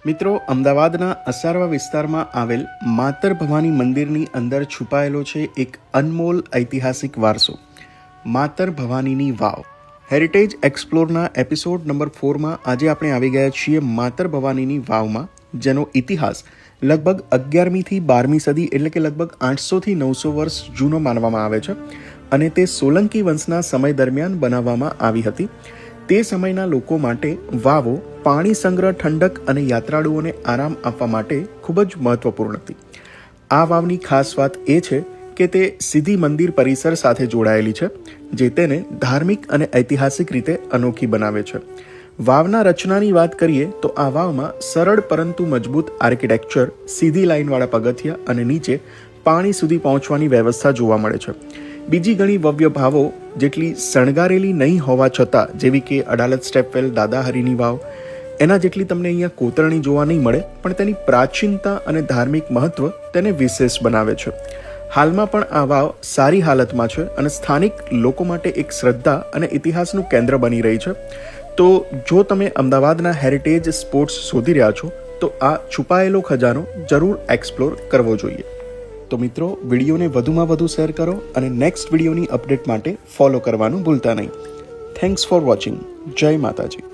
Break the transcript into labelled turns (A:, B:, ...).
A: મિત્રો, અમદાવાદના અસારવા વિસ્તારમાં આવેલ માતર ભવાની મંદિરની અંદર છુપાયેલો છે એક અનમોલ ઐતિહાસિક વારસો, માતર ભવાનીની વાવ. હેરિટેજ એક્સપ્લોરના એપિસોડ નંબર 4માં આજે આપણે આવી ગયા છીએ માતર ભવાનીની વાવમાં, જેનો ઇતિહાસ લગભગ 11મી થી 12મી સદી એટલે કે લગભગ 800 થી 900 વર્ષ જૂનો માનવામાં આવે છે અને તે સોલંકી વંશના સમય દરમિયાન બનાવવામાં આવી હતી. તે સમયના લોકો માટે વાવો પાણી સંગ્રહ, ઠંડક અને યાત્રાળુઓને આરામ આપવા માટે ખૂબ જ મહત્વપૂર્ણ હતી. આ વાવની ખાસ વાત એ છે કે તે સીધી મંદિર પરિસર સાથે જોડાયેલી છે, જે તેને ધાર્મિક અને ઐતિહાસિક રીતે અનોખી બનાવે છે. વાવના રચનાની વાત કરીએ તો આ વાવમાં સરળ પરંતુ મજબૂત આર્કિટેક્ચર, સીધી લાઇનવાળા પગથિયા અને નીચે પાણી સુધી પહોંચવાની વ્યવસ્થા જોવા મળે છે. બીજી ઘણી ભવ્ય ભાવો જેટલી શણગારેલી નહીં હોવા છતાં, જેવી કે અડાલજ સ્ટેપવેલ, દાદા હરીની વાવ, એના જેટલી તમને અહીંયા કોતરણી જોવા નહીં મળે, પણ તેની પ્રાચીનતા અને ધાર્મિક મહત્વ તેને વિશેષ બનાવે છે. હાલમાં પણ આ વાવ સારી હાલતમાં છે અને સ્થાનિક લોકો માટે એક શ્રદ્ધા અને ઇતિહાસનું કેન્દ્ર બની રહી છે. તો જો તમે અમદાવાદના હેરિટેજ સ્પોટ્સ શોધી રહ્યા છો તો આ છુપાયેલો ખજાનો જરૂર એક્સપ્લોર કરવો જોઈએ. તો મિત્રો, વિડીયોને વધુમાં વધુ શેર કરો અને નેક્સ્ટ વિડીયોની અપડેટ માટે ફોલો કરવાનું ભૂલતા નહીં. Thanks for watching. જય માતાજી.